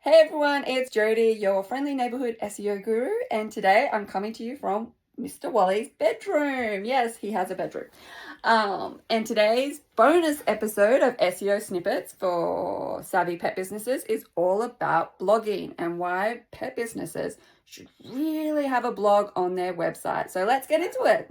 Hey everyone, it's Jody, your friendly neighborhood SEO guru, and today I'm coming to you from Mr. Wally's bedroom. Yes, he has a bedroom. And today's bonus episode of SEO Snippets for savvy pet businesses is all about blogging and why pet businesses should really have a blog on their website. So let's get into it.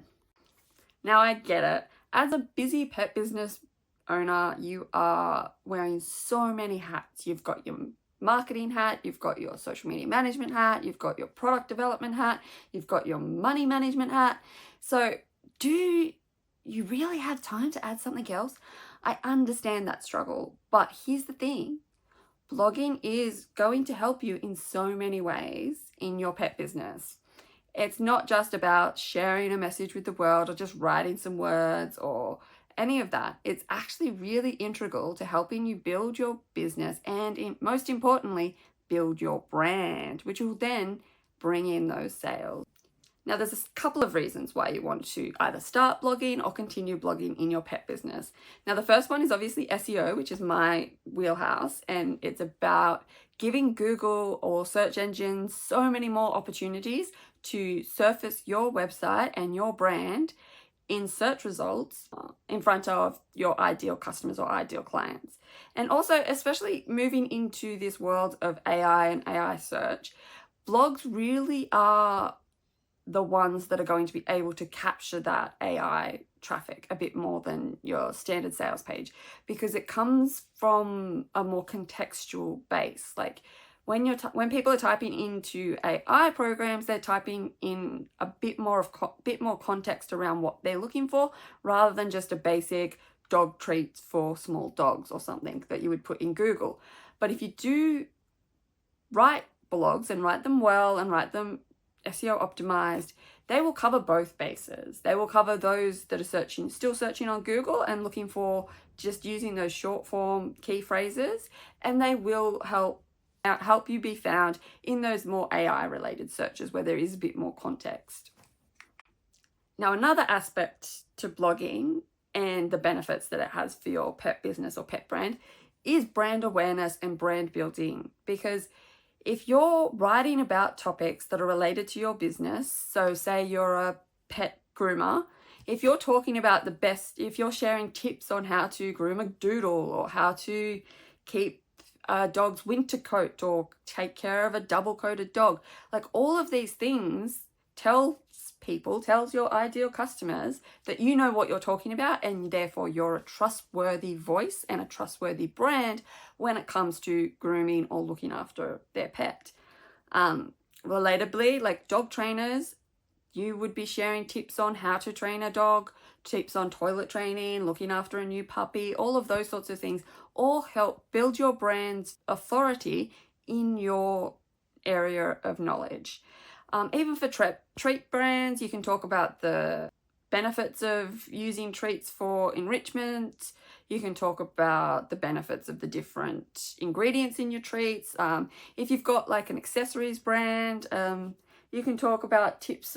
Now, I get it. As a busy pet business owner, you are wearing so many hats. You've got your marketing hat, you've got your social media management hat, you've got your product development hat, you've got your money management hat. So do you really have time to add something else? I understand that struggle, but here's the thing. Blogging is going to help you in so many ways in your pet business. It's not just about sharing a message with the world or just writing some words or any of that. It's actually really integral to helping you build your business and, most importantly, build your brand, which will then bring in those sales. Now, there's a couple of reasons why you want to either start blogging or continue blogging in your pet business. Now, the first one is obviously SEO, which is my wheelhouse, and it's about giving Google or search engines so many more opportunities to surface your website and your brand in search results in front of your ideal customers or ideal clients. And also, especially moving into this world of AI and AI search, blogs really are the ones that are going to be able to capture that AI traffic a bit more than your standard sales page, because it comes from a more contextual base. Like when people are typing into AI programs, they're typing in a bit more context around what they're looking for, rather than just a basic dog treats for small dogs or something that you would put in Google. But if you do write blogs and write them well and write them SEO optimized, they will cover both bases. They will cover those that are still searching on Google and looking for just using those short form key phrases, and they will help you be found in those more AI related searches where there is a bit more context. Now, another aspect to blogging and the benefits that it has for your pet business or pet brand is brand awareness and brand building, because if you're writing about topics that are related to your business, so say you're a pet groomer, if you're talking about if you're sharing tips on how to groom a doodle or how to keep a dog's winter coat or take care of a double-coated dog, like all of these things tells your ideal customers that you know what you're talking about, and therefore you're a trustworthy voice and a trustworthy brand when it comes to grooming or looking after their pet. Relatably, like dog trainers, you would be sharing tips on how to train a dog, tips on toilet training, looking after a new puppy, all of those sorts of things all help build your brand's authority in your area of knowledge. Even for treat brands, you can talk about the benefits of using treats for enrichment. You can talk about the benefits of the different ingredients in your treats. If you've got like an accessories brand, you can talk about tips.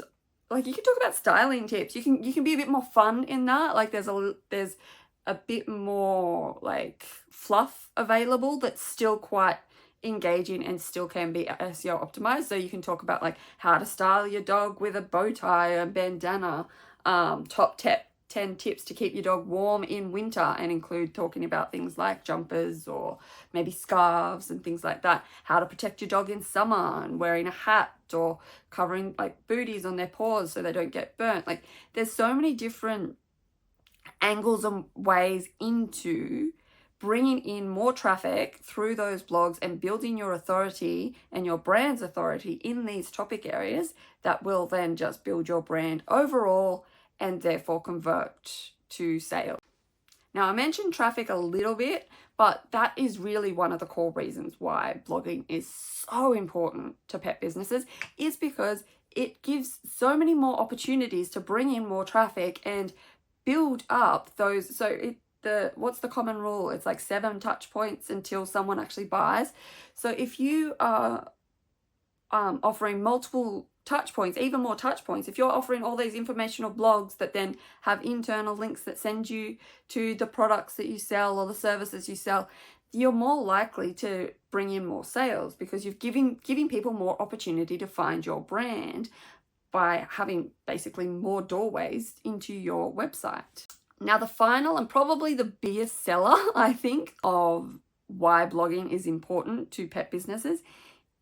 Like you can talk about styling tips. You can be a bit more fun in that. Like there's a bit more like fluff available that's still quite engaging and still can be SEO optimized. So you can talk about like how to style your dog with a bow tie and bandana, top 10 tips to keep your dog warm in winter, and include talking about things like jumpers or maybe scarves and things like that, how to protect your dog in summer and wearing a hat or covering like booties on their paws so they don't get burnt. Like there's so many different angles and ways into bringing in more traffic through those blogs and building your authority and your brand's authority in these topic areas that will then just build your brand overall and therefore convert to sales. Now, I mentioned traffic a little bit, but that is really one of the core reasons why blogging is so important to pet businesses, is because it gives so many more opportunities to bring in more traffic and build up those. What's the common rule? It's like 7 touch points until someone actually buys. So if you are offering multiple touch points, even more touch points. If you're offering all these informational blogs that then have internal links that send you to the products that you sell or the services you sell, you're more likely to bring in more sales because you're giving people more opportunity to find your brand by having basically more doorways into your website. Now, the final and probably the biggest seller, I think, of why blogging is important to pet businesses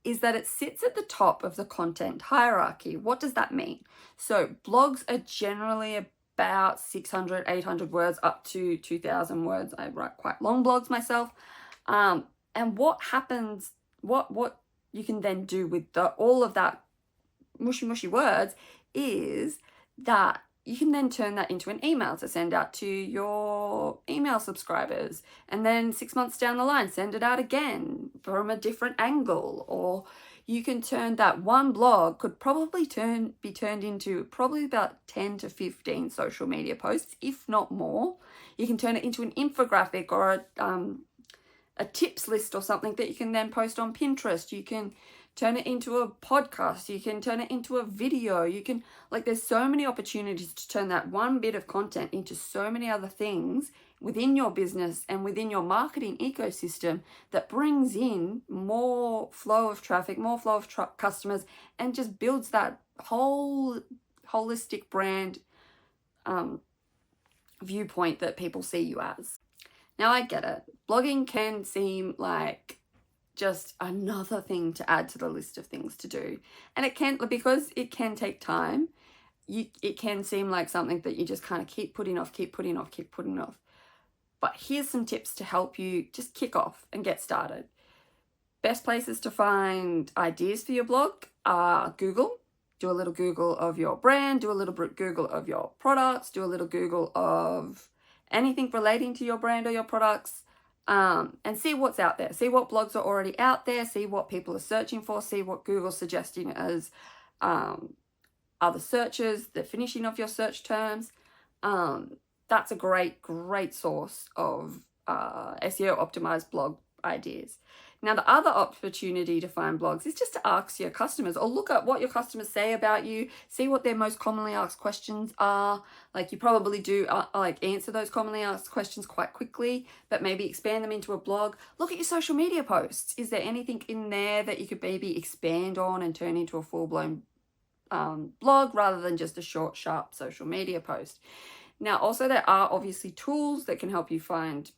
is that it sits at the top of the content hierarchy. What does that mean? So blogs are generally about 600, 800 words up to 2,000 words. I write quite long blogs myself. And what happens, what you can then do with all of that mushy words is that you can then turn that into an email to send out to your email subscribers. And then 6 months down the line, send it out again from a different angle. Or you can turn that one blog could probably be turned into probably about 10 to 15 social media posts, if not more. You can turn it into an infographic or a tips list or something that you can then post on Pinterest. You can turn it into a podcast. You can turn it into a video. You can, there's so many opportunities to turn that one bit of content into so many other things within your business and within your marketing ecosystem that brings in more flow of traffic, more flow of customers, and just builds that whole holistic brand viewpoint that people see you as. Now, I get it. Blogging can seem like just another thing to add to the list of things to do. And it can, because it can take time, it can seem like something that you just kind of keep putting off. But here's some tips to help you just kick off and get started. Best places to find ideas for your blog are Google. Do a little Google of your brand, do a little Google of your products, do a little Google of anything relating to your brand or your products, and see what's out there. See what blogs are already out there, see what people are searching for, see what Google's suggesting as other searches, the finishing of your search terms. That's a great source of SEO optimized blog ideas. Now, the other opportunity to find blogs is just to ask your customers or look at what your customers say about you, see what their most commonly asked questions are. You probably do answer those commonly asked questions quite quickly, but maybe expand them into a blog. Look at your social media posts. Is there anything in there that you could maybe expand on and turn into a full-blown blog rather than just a short, sharp social media post? Now, also there are obviously tools that can help you find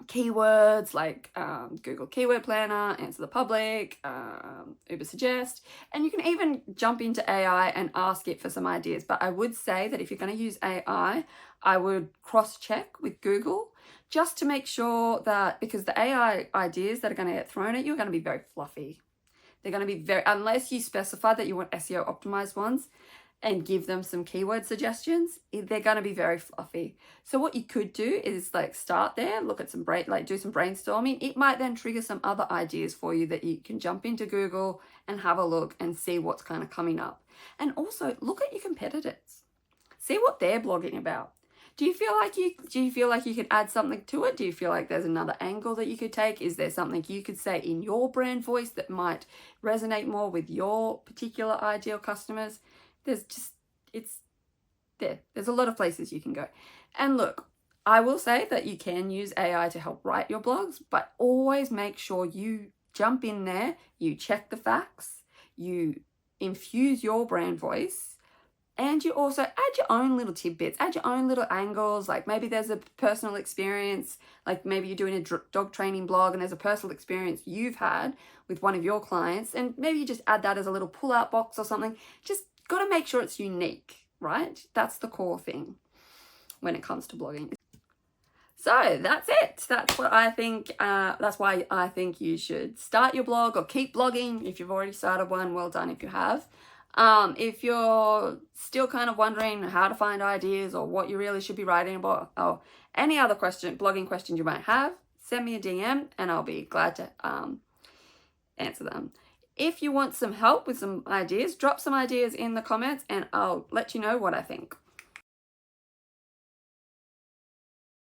keywords like Google Keyword Planner, Answer the Public, Ubersuggest, and you can even jump into AI and ask it for some ideas. But I would say that if you're going to use AI, I would cross-check with Google just to make sure that, because the AI ideas that are going to get thrown at you are going to be very fluffy. They're going to be unless you specify that you want SEO optimized ones and give them some keyword suggestions, they're going to be very fluffy. So what you could do is start there, look at some do some brainstorming. It might then trigger some other ideas for you that you can jump into Google and have a look and see what's kind of coming up. And also look at your competitors. See what they're blogging about. Do you feel like you could add something to it? Do you feel like there's another angle that you could take? Is there something you could say in your brand voice that might resonate more with your particular ideal customers? There's a lot of places you can go. And look, I will say that you can use AI to help write your blogs, but always make sure you jump in there, you check the facts, you infuse your brand voice, and you also add your own little tidbits, add your own little angles. Maybe there's a personal experience, maybe you're doing a dog training blog and there's a personal experience you've had with one of your clients, and maybe you just add that as a little pull-out box or something. Just got to make sure it's unique, right? That's the core thing when it comes to blogging. So that's it. That's what I think. That's why I think you should start your blog or keep blogging. If you've already started one, well done if you have. If you're still kind of wondering how to find ideas or what you really should be writing about, or any other blogging questions you might have, send me a DM and I'll be glad to answer them. If you want some help with some ideas, drop some ideas in the comments and I'll let you know what I think.